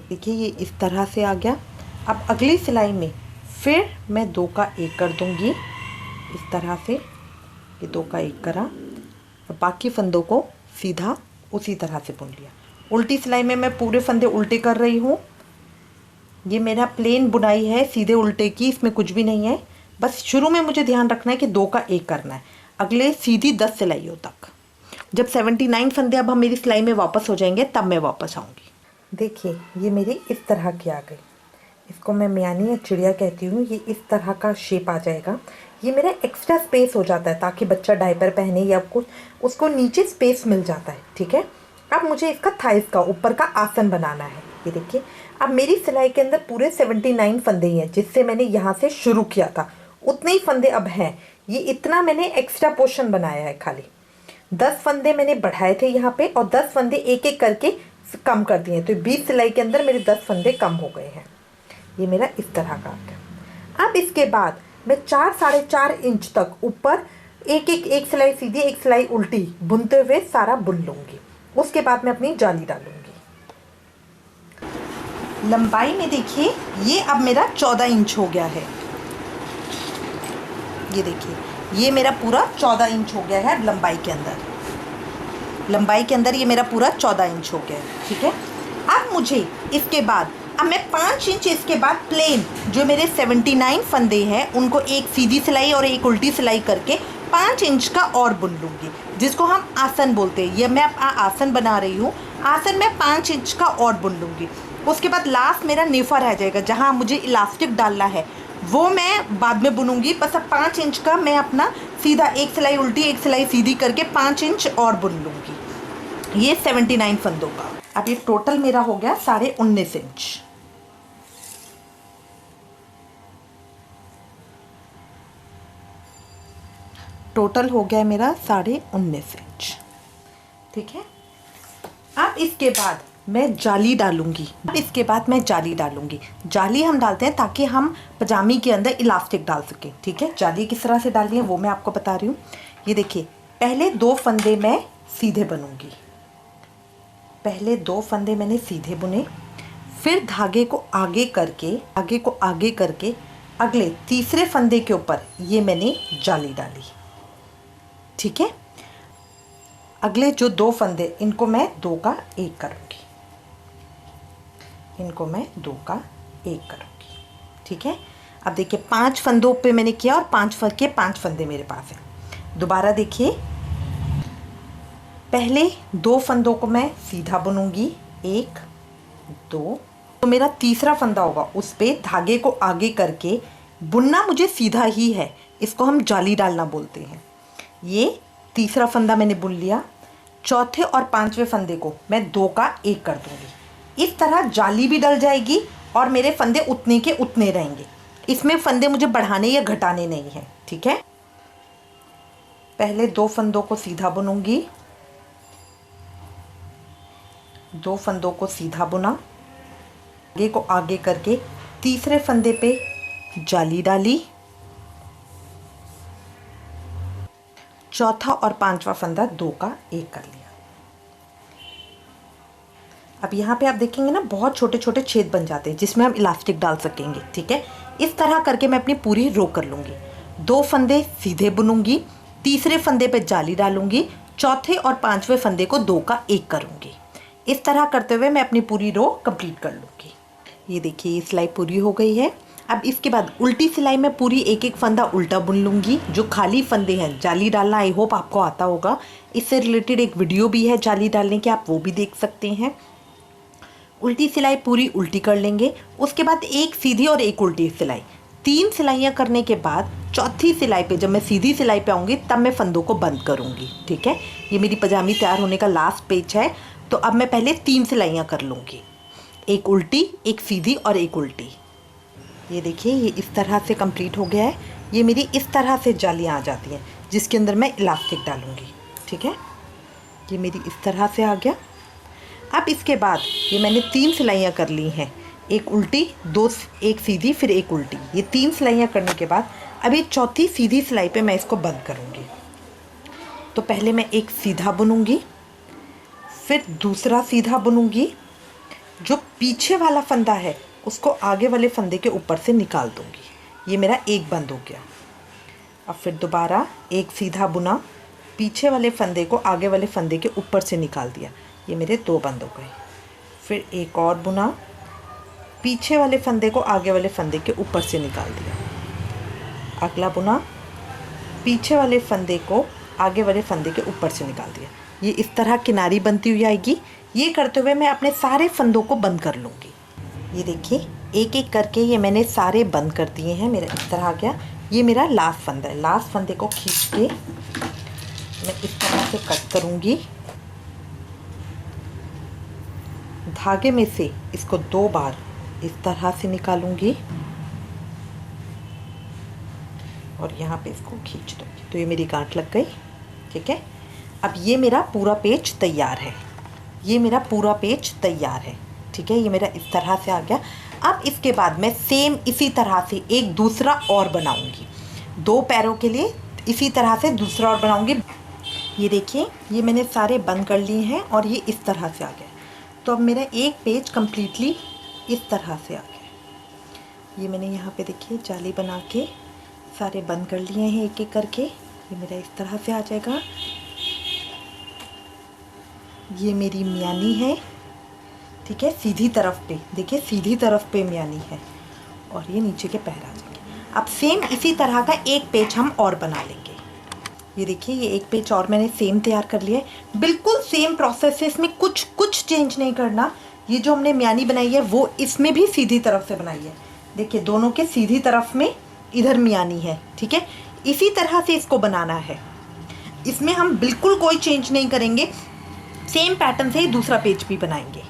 देखिए ये इस तरह से आ गया। अब अगली सिलाई में फिर मैं 2 का 1 कर दूंगी इस तरह से। ये 2 का 1 करा और बाकी फंदों को सीधा उसी तरह से बुन लिया। उल्टी सिलाई में मैं पूरे फंदे उल्टे कर रही हूँ। ये मेरा प्लेन बुनाई है सीधे उल्टे की, इसमें कुछ भी नहीं है। बस शुरू में मुझे ध्यान रखना है कि 2 का 1 करना है, अगले सीधी 10 सिलाइयों तक। जब 79 फंदे अब हम मेरी सिलाई में वापस हो जाएंगे तब मैं वापस आऊँगी। देखिए ये मेरी इस तरह की आ गई। इसको मैं मियानी या चिड़िया कहती हूँ। ये इस तरह का शेप आ जाएगा। ये मेरा एक्स्ट्रा स्पेस हो जाता है ताकि बच्चा डायपर पहने या कुछ, उसको नीचे स्पेस मिल जाता है। ठीक है, अब मुझे इसका थाइस का ऊपर का आसन बनाना है। ये देखिए अब मेरी सिलाई के अंदर पूरे 79 फंदे ही हैं, जिससे मैंने यहाँ से शुरू किया था उतने ही फंदे अब हैं। ये इतना मैंने एक्स्ट्रा पोर्शन बनाया है। खाली 10 फंदे मैंने बढ़ाए थे यहाँ पे और 10 फंदे एक एक करके कम कर दिए, तो 20 सिलाई के अंदर मेरे 10 फंदे कम हो गए हैं। ये मेरा इस तरह का आ गया। अब इसके बाद मैं 4 साढ़े 4 इंच तक ऊपर एक सिलाई सीधी एक सिलाई उल्टी बुनते हुए सारा बुन लूँगी। उसके बाद मैं अपनी जाली डालूँगी। लंबाई में देखिए ये अब मेरा 14 इंच हो गया है। ये देखिए ये मेरा पूरा 14 इंच हो गया है लंबाई के अंदर। लंबाई के अंदर ये मेरा पूरा 14 इंच हो गया है। ठीक है, अब मुझे इसके बाद अब मैं 5 इंच इसके बाद प्लेन जो मेरे 79 फंदे हैं उनको एक सीधी सिलाई और एक उल्टी सिलाई करके 5 इंच का और बुन लूँगी, जिसको हम आसन बोलते हैं। ये मैं आसन बना रही हूँ। आसन में 5 इंच का और बुन लूँगी। उसके बाद लास्ट मेरा नेफा रह जाएगा जहाँ मुझे इलास्टिक डालना है, वो मैं बाद में बुनूंगी। बस अब 5 इंच का मैं अपना सीधा एक सिलाई उल्टी एक सिलाई सीधी करके 5 इंच और बुन लूँगी। ये 79 फंदों का। अब ये टोटल मेरा हो गया 19.5 इंच। टोटल हो गया मेरा 19.5 इंच। ठीक है, अब इसके बाद मैं जाली डालूंगी। इसके बाद मैं जाली डालूंगी। जाली हम डालते हैं ताकि हम पजामी के अंदर इलास्टिक डाल सकें। ठीक है, जाली किस तरह से डालनी है वो मैं आपको बता रही हूँ। ये देखिए पहले 2 फंदे मैं सीधे बनूंगी। पहले 2 फंदे मैंने सीधे बुने, फिर धागे को आगे करके अगले तीसरे फंदे के ऊपर ये मैंने जाली डाली। ठीक है, अगले जो 2 फंदे इनको मैं 2 का 1 करूँगी। इनको मैं 2 का 1 करूँगी। ठीक है, अब देखिए 5 फंदों पे मैंने किया और 5 फंदे मेरे पास हैं। दोबारा देखिए पहले 2 फंदों को मैं सीधा बुनूंगी 1 2, तो मेरा तीसरा फंदा होगा उस पे धागे को आगे करके बुनना मुझे सीधा ही है, इसको हम जाली डालना बोलते हैं। ये तीसरा फंदा मैंने बुन लिया। चौथे और 5वें फंदे को मैं 2 का 1 कर दूंगी। इस तरह जाली भी डल जाएगी और मेरे फंदे उतने के उतने रहेंगे। इसमें फंदे मुझे बढ़ाने या घटाने नहीं हैं। ठीक है, पहले 2 फंदों को सीधा बुनूंगी। 2 फंदों को सीधा बुना, आगे को आगे करके तीसरे फंदे पे जाली डाली। चौथा और 5वां फंदा 2 का 1 कर लिया। अब यहाँ पे आप देखेंगे ना बहुत छोटे छोटे छेद बन जाते हैं जिसमें हम इलास्टिक डाल सकेंगे। ठीक है, इस तरह करके मैं अपनी पूरी रो कर लूँगी। 2 फंदे सीधे बुनूंगी, तीसरे फंदे पे जाली डालूंगी, चौथे और 5वें फंदे को 2 का 1 करूँगी। इस तरह करते हुए मैं अपनी पूरी रो कंप्लीट कर लूँगी। ये देखिए ये सिलाई पूरी हो गई है। अब इसके बाद उल्टी सिलाई में पूरी एक एक फंदा उल्टा बुन लूँगी। जो खाली फंदे हैं जाली डालना आई होप आपको आता होगा। इससे रिलेटेड एक वीडियो भी है जाली डालने की, आप वो भी देख सकते हैं। उल्टी सिलाई पूरी उल्टी कर लेंगे। उसके बाद एक सीधी और एक उल्टी सिलाई, 3 सिलाइयाँ करने के बाद चौथी सिलाई पे जब मैं सीधी सिलाई पे आऊँगी तब मैं फंदों को बंद करूँगी। ठीक है, ये मेरी पजामी तैयार होने का लास्ट पेज है। तो अब मैं पहले 3 सिलाइयाँ कर लूँगी, एक उल्टी एक सीधी और एक उल्टी। ये देखिए ये इस तरह से कंप्लीट हो गया है। ये मेरी इस तरह से जालियाँ आ जाती हैं जिसके अंदर मैं इलास्टिक डालूँगी। ठीक है, ये मेरी इस तरह से आ गया। अब इसके बाद ये मैंने 3 सिलाइयाँ कर ली हैं, एक उल्टी 2 एक सीधी फिर एक उल्टी। ये 3 सिलाइयाँ करने के बाद अब ये चौथी सीधी सिलाई पे मैं इसको बंद करूँगी। तो पहले मैं एक सीधा बुनूँगी, फिर दूसरा सीधा बुनूँगी, जो पीछे वाला फंदा है उसको आगे वाले फंदे के ऊपर से निकाल दूंगी। ये मेरा एक बंद हो गया। अब फिर दोबारा एक सीधा बुना, पीछे वाले फंदे को आगे वाले फंदे के ऊपर से निकाल दिया, ये मेरे 2 बंद हो गए। फिर एक और बुना, पीछे वाले फंदे को आगे वाले फंदे के ऊपर से निकाल दिया। अगला बुना, पीछे वाले फंदे को आगे वाले फंदे के ऊपर से निकाल दिया। ये इस तरह किनारी बनती हुई आएगी। ये करते हुए मैं अपने सारे फंदों को बंद कर लूँगी। ये देखिए एक एक करके ये मैंने सारे बंद कर दिए हैं। मेरा इस तरह आ गया। ये मेरा लास्ट फंदा है। लास्ट फंदे को खींच के मैं इस तरह से कट करूँगी। धागे में से इसको 2 बार इस तरह से निकालूंगी और यहाँ पे इसको खींच दूँगी, तो ये मेरी गांठ लग गई। ठीक है, अब ये मेरा पूरा पेज तैयार है। ये मेरा पूरा पेज तैयार है। ठीक है, ये मेरा इस तरह से आ गया। अब इसके बाद मैं सेम इसी तरह से एक दूसरा और बनाऊंगी। 2 पैरों के लिए इसी तरह से दूसरा और बनाऊंगी। ये देखिए ये मैंने सारे बंद कर लिए हैं और ये इस तरह से आ गया। तो अब मेरा एक पेज कम्प्लीटली इस तरह से आ गया। ये मैंने यहाँ पे देखिए जाली बना के सारे बंद कर लिए हैं एक एक करके। ये मेरा इस तरह से आ जाएगा। ये मेरी मियानी है। ठीक है, सीधी तरफ पे देखिए, सीधी तरफ पे मियानी है और ये नीचे के पैर आ जाएंगे। अब सेम इसी तरह का एक पेज हम और बना लेंगे। ये देखिए ये एक पेज और मैंने सेम तैयार कर लिया है। बिल्कुल सेम प्रोसेस है, इसमें कुछ चेंज नहीं करना। ये जो हमने मियानी बनाई है वो इसमें भी सीधी तरफ से बनाई है। देखिए दोनों के सीधी तरफ में इधर मियानी है। ठीक है, इसी तरह से इसको बनाना है। इसमें हम बिल्कुल कोई चेंज नहीं करेंगे, सेम पैटर्न से ही दूसरा पेज भी बनाएंगे।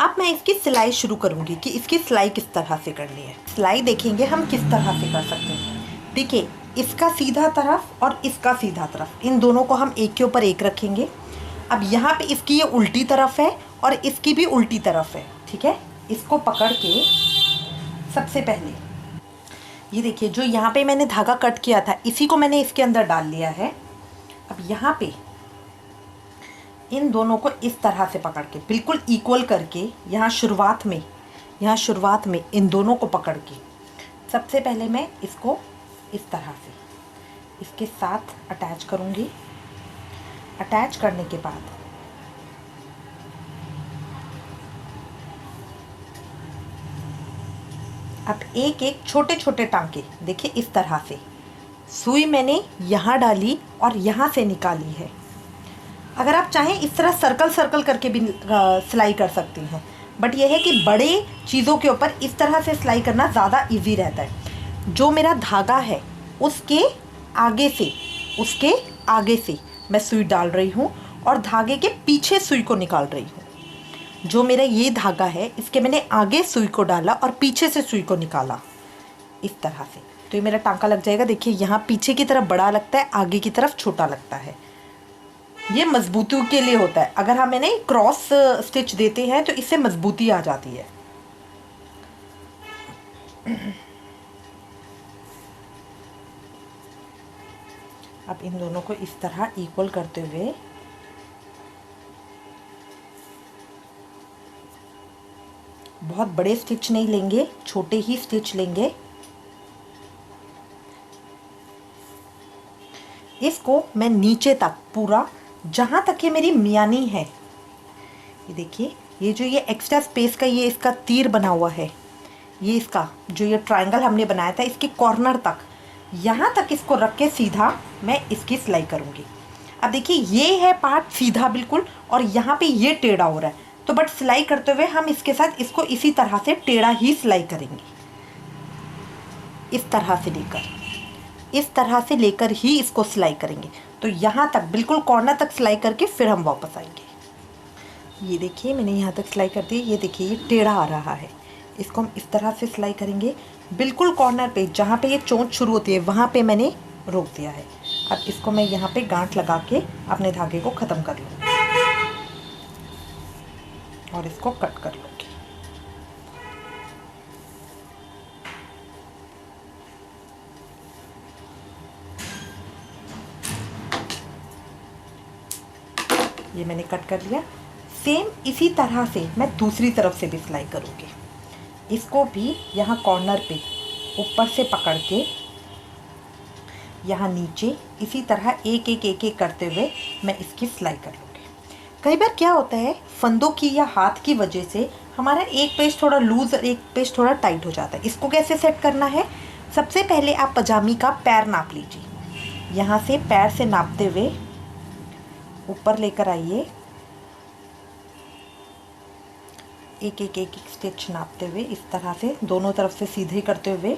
अब मैं इसकी सिलाई शुरू करूंगी कि इसकी सिलाई किस तरह से करनी है। सिलाई देखेंगे हम किस तरह से कर सकते हैं। देखिए इसका सीधा तरफ और इसका सीधा तरफ, इन दोनों को हम एक के ऊपर एक रखेंगे। अब यहाँ पे इसकी ये उल्टी तरफ है और इसकी भी उल्टी तरफ है। ठीक है, इसको पकड़ के सबसे पहले ये देखिए जो यहाँ पे मैंने धागा कट किया था इसी को मैंने इसके अंदर डाल लिया है। अब यहाँ पे इन दोनों को इस तरह से पकड़ के बिल्कुल इक्वल करके यहाँ शुरुआत में इन दोनों को पकड़ के सबसे पहले मैं इसको इस तरह से इसके साथ अटैच करूँगी। अटैच करने के बाद अब एक एक छोटे छोटे टांके देखिए इस तरह से सुई मैंने यहाँ डाली और यहाँ से निकाली है। अगर आप चाहें इस तरह सर्कल सर्कल करके भी सिलाई कर सकती हैं, बट यह है कि बड़े चीज़ों के ऊपर इस तरह से सिलाई करना ज़्यादा इजी रहता है। जो मेरा धागा है उसके आगे से मैं सुई डाल रही हूँ और धागे के पीछे सुई को निकाल रही हूँ। जो मेरा ये धागा है इसके मैंने आगे सुई को डाला और पीछे से सुई को निकाला इस तरह से, तो ये मेरा टांका लग जाएगा। देखिए यहाँ पीछे की तरफ बड़ा लगता है, आगे की तरफ छोटा लगता है। ये मजबूती के लिए होता है। अगर हम इन्हें क्रॉस स्टिच देते हैं तो इससे मजबूती आ जाती है। अब इन दोनों को इस तरह इक्वल करते हुए बहुत बड़े स्टिच नहीं लेंगे, छोटे ही स्टिच लेंगे। इसको मैं नीचे तक पूरा जहाँ तक ये मेरी मियानी है, ये देखिए ये जो ये एक्स्ट्रा स्पेस का ये इसका तीर बना हुआ है, ये इसका जो ये ट्रायंगल हमने बनाया था इसके कॉर्नर तक, यहाँ तक इसको रख के सीधा मैं इसकी सिलाई करूँगी। अब देखिए ये है पार्ट सीधा बिल्कुल और यहाँ पे ये टेढ़ा हो रहा है, तो बट सिलाई करते हुए हम इसके साथ इसको इसी तरह से टेढ़ा ही सिलाई करेंगे। इस तरह से लेकर ही इसको सिलाई करेंगे। तो यहाँ तक बिल्कुल कॉर्नर तक सिलाई करके फिर हम वापस आएंगे। ये देखिए मैंने यहाँ तक सिलाई कर दी। ये देखिए ये टेढ़ा आ रहा है, इसको हम इस तरह से सिलाई करेंगे। बिल्कुल कॉर्नर पे जहाँ पे ये चोंच शुरू होती है वहाँ पे मैंने रोक दिया है। अब इसको मैं यहाँ पे गांठ लगा के अपने धागे को ख़त्म कर लूँगी और इसको कट कर लूँगी। ये मैंने कट कर लिया। सेम इसी तरह से मैं दूसरी तरफ से भी सिलाई करूँगी। इसको भी यहाँ कॉर्नर पे ऊपर से पकड़ के यहाँ नीचे इसी तरह एक एक एक एक करते हुए मैं इसकी सिलाई कर लूँगी। कई बार क्या होता है, फंदों की या हाथ की वजह से हमारा एक पेज थोड़ा लूज़ और एक पेज थोड़ा टाइट हो जाता है। इसको कैसे सेट करना है, सबसे पहले आप पजामी का पैर नाप लीजिए। यहाँ से पैर से नापते हुए ऊपर लेकर आइए, एक एक एक एक स्टिच नापते हुए इस तरह से दोनों तरफ से सीधे करते हुए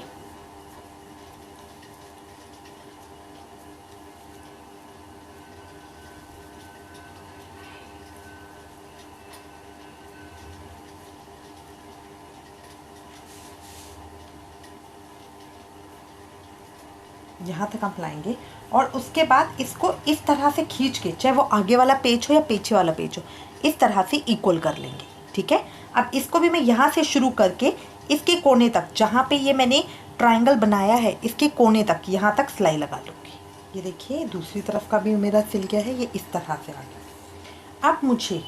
यहाँ तक हम लाएंगे और उसके बाद इसको इस तरह से खींच के, चाहे वो आगे वाला पेज हो या पीछे वाला पेज हो, इस तरह से इक्वल कर लेंगे। ठीक है, अब इसको भी मैं यहाँ से शुरू करके इसके कोने तक, जहाँ पे ये मैंने ट्रायंगल बनाया है, इसके कोने तक यहाँ तक सिलाई लगा लूँगी। ये देखिए दूसरी तरफ का भी मेरा सिल गया है, ये इस तरह से आ गया। अब मुझे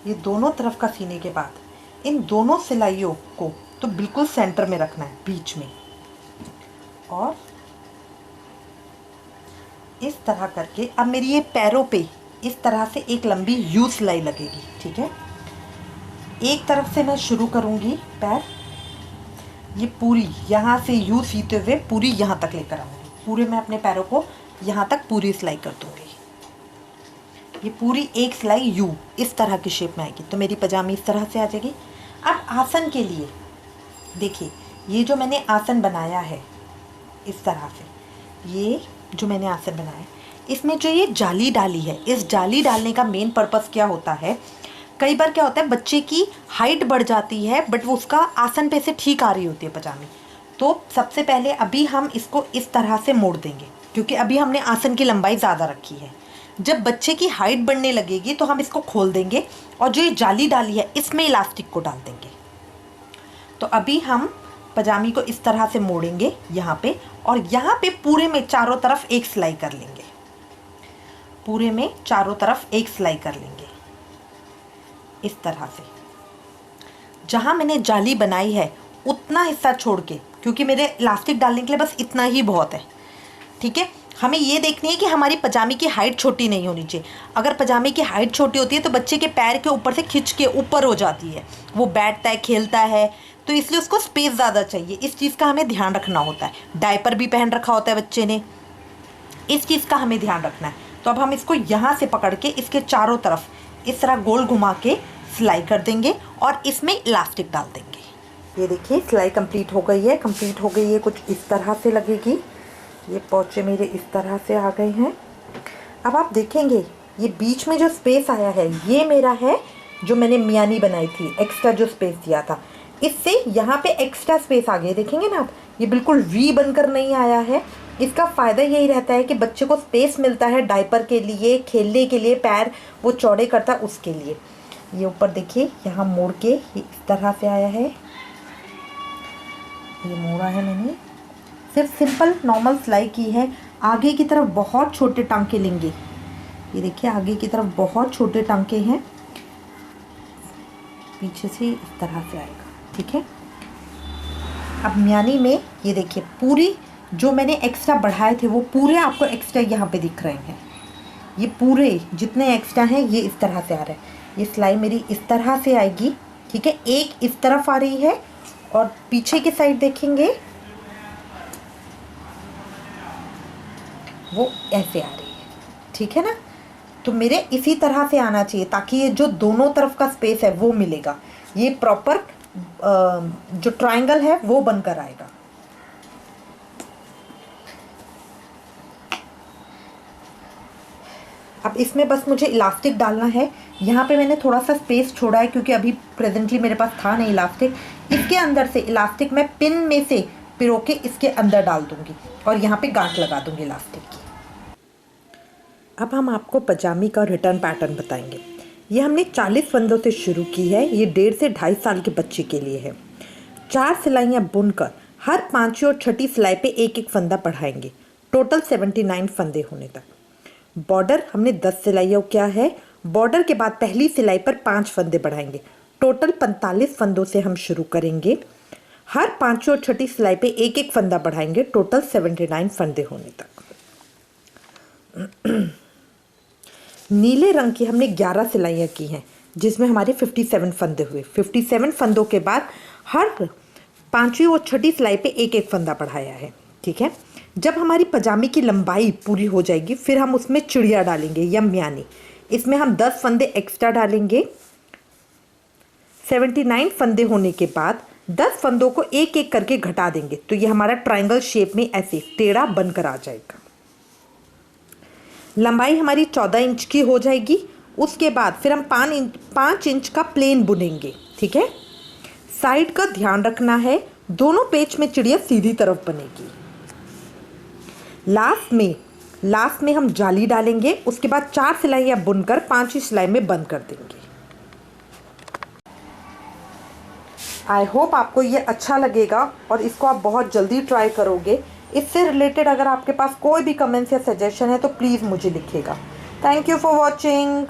ये दोनों तरफ का सीने के बाद इन दोनों सिलाइयों को तो बिल्कुल सेंटर में रखना है, बीच में, और इस तरह करके अब मेरी ये पैरों पे इस तरह से एक लंबी यू सिलाई लगेगी। ठीक है, एक तरफ से मैं शुरू करूँगी पैर, ये पूरी यहाँ से यू सीते हुए पूरी यहाँ तक लेकर आऊँगी। पूरे मैं अपने पैरों को यहाँ तक पूरी सिलाई कर दूँगी। ये पूरी एक सिलाई यू इस तरह की शेप में आएगी, तो मेरी पजामी इस तरह से आ जाएगी। अब आसन के लिए देखिए, ये जो मैंने आसन बनाया है इस तरह से, ये जो मैंने आसन बनाया है, इसमें जो ये जाली डाली है, इस जाली डालने का मेन पर्पस क्या होता है, कई बार क्या होता है बच्चे की हाइट बढ़ जाती है बट वो उसका आसन पे से ठीक आ रही होती है पजामी। तो सबसे पहले अभी हम इसको इस तरह से मोड़ देंगे, क्योंकि अभी हमने आसन की लंबाई ज़्यादा रखी है। जब बच्चे की हाइट बढ़ने लगेगी तो हम इसको खोल देंगे और जो ये जाली डाली है इसमें इलास्टिक को डाल देंगे। तो अभी हम पजामी को इस तरह से मोड़ेंगे यहाँ पे, और यहाँ पे पूरे में चारों तरफ एक सिलाई कर लेंगे। पूरे में चारों तरफ एक सिलाई कर लेंगे इस तरह से। जहाँ मैंने जाली बनाई है उतना हिस्सा छोड़ के, क्योंकि मेरे इलास्टिक डालने के लिए बस इतना ही बहुत है। ठीक है, हमें ये देखनी है कि हमारी पजामी की हाइट छोटी नहीं होनी चाहिए। अगर पजामी की हाइट छोटी होती है तो बच्चे के पैर के ऊपर से खिंच के ऊपर हो जाती है, वो बैठता है खेलता है, तो इसलिए उसको स्पेस ज़्यादा चाहिए। इस चीज़ का हमें ध्यान रखना होता है। डायपर भी पहन रखा होता है बच्चे ने, इस चीज़ का हमें ध्यान रखना है। तो अब हम इसको यहाँ से पकड़ के इसके चारों तरफ इस तरह गोल घुमा के सिलाई कर देंगे और इसमें इलास्टिक डाल देंगे। ये देखिए सिलाई कंप्लीट हो गई है, कुछ इस तरह से लगेगी। ये पोंचे मेरे इस तरह से आ गए हैं। अब आप देखेंगे ये बीच में जो स्पेस आया है ये मेरा है जो मैंने मियानी बनाई थी, एक्स्ट्रा जो स्पेस दिया था, इससे यहाँ पे एक्स्ट्रा स्पेस आ गया। देखेंगे ना आप, ये बिल्कुल वी बनकर नहीं आया है। इसका फ़ायदा यही रहता है कि बच्चे को स्पेस मिलता है डायपर के लिए, खेलने के लिए, पैर वो चौड़े करता है उसके लिए। ये ऊपर देखिए यहाँ मोड़ के ये इस तरह से आया है, ये मोड़ा है मैंने। सिर्फ सिंपल नॉर्मल सिलाई की है। आगे की तरफ बहुत छोटे टांके लेंगे, ये देखिए आगे की तरफ बहुत छोटे टांके हैं, पीछे से इस तरह से आएगा। ठीक है, अब म्यानी में ये देखिए पूरी जो मैंने एक्स्ट्रा बढ़ाए थे वो पूरे आपको एक्स्ट्रा यहाँ पे दिख रहे हैं। ये पूरे जितने एक्स्ट्रा हैं ये इस तरह से आ रहा है। ये सिलाई मेरी इस तरह से आएगी। ठीक है, एक इस तरफ आ रही है और पीछे की साइड देखेंगे वो ऐसे आ रही है। ठीक है ना, तो मेरे इसी तरह से आना चाहिए ताकि ये जो दोनों तरफ का स्पेस है वो मिलेगा। ये प्रॉपर जो ट्रायंगल है वो बनकर आएगा। अब इसमें बस मुझे इलास्टिक डालना है। यहाँ पे मैंने थोड़ा सा स्पेस छोड़ा है क्योंकि अभी प्रेजेंटली मेरे पास था नहीं इलास्टिक। इसके अंदर से इलास्टिक मैं पिन में से पिरो के इसके अंदर डाल दूँगी और यहाँ पे गांठ लगा दूँगी इलास्टिक की। अब हम आपको पजामी का रिटर्न पैटर्न बताएंगे। ये हमने 40 फंदों से शुरू की है। ये 1.5 से 2.5 साल के बच्चे के लिए है। 4 सिलाइयाँ बुनकर हर 5वीं और 6ठी सिलाई पे एक एक फंदा बढ़ाएंगे, टोटल 79 फंदे होने तक। बॉर्डर हमने 10 सिलाइयों किया है बॉर्डर के बाद पहली सिलाई पर 5 फंदे बढ़ाएंगे। टोटल 45 फंदों से हम शुरू करेंगे। हर पांचवी और छठी सिलाई पे एक एक फंदा बढ़ाएंगे, टोटल 79 फंदे होने तक। नीले रंग की हमने 11 सिलाइयाँ की हैं, जिसमें हमारे 57 फंदे हुए। 57 फंदों के बाद हर पांचवी और छठी सिलाई पे एक एक फंदा बढ़ाया है। ठीक है, जब हमारी पजामे की लंबाई पूरी हो जाएगी फिर हम उसमें चिड़िया डालेंगे, यमयानी। इसमें हम 10 फंदे एक्स्ट्रा डालेंगे। 79 फंदे होने के बाद 10 फंदों को एक एक करके घटा देंगे, तो ये हमारा ट्रायंगल शेप में ऐसे टेढ़ा बनकर आ जाएगा। लंबाई हमारी 14 इंच की हो जाएगी। उसके बाद फिर हम 5 इंच का प्लेन बुनेंगे। ठीक है, साइड का ध्यान रखना है, दोनों पेच में चिड़िया सीधी तरफ बनेगी। लास्ट में हम जाली डालेंगे। उसके बाद 4 सिलाइयाँ बुनकर 5वीं सिलाई में बंद कर देंगे। आई होप आपको ये अच्छा लगेगा और इसको आप बहुत जल्दी ट्राई करोगे। इससे रिलेटेड अगर आपके पास कोई भी कमेंट्स या सजेशन है तो प्लीज़ मुझे लिखिएगा। Thank you for watching.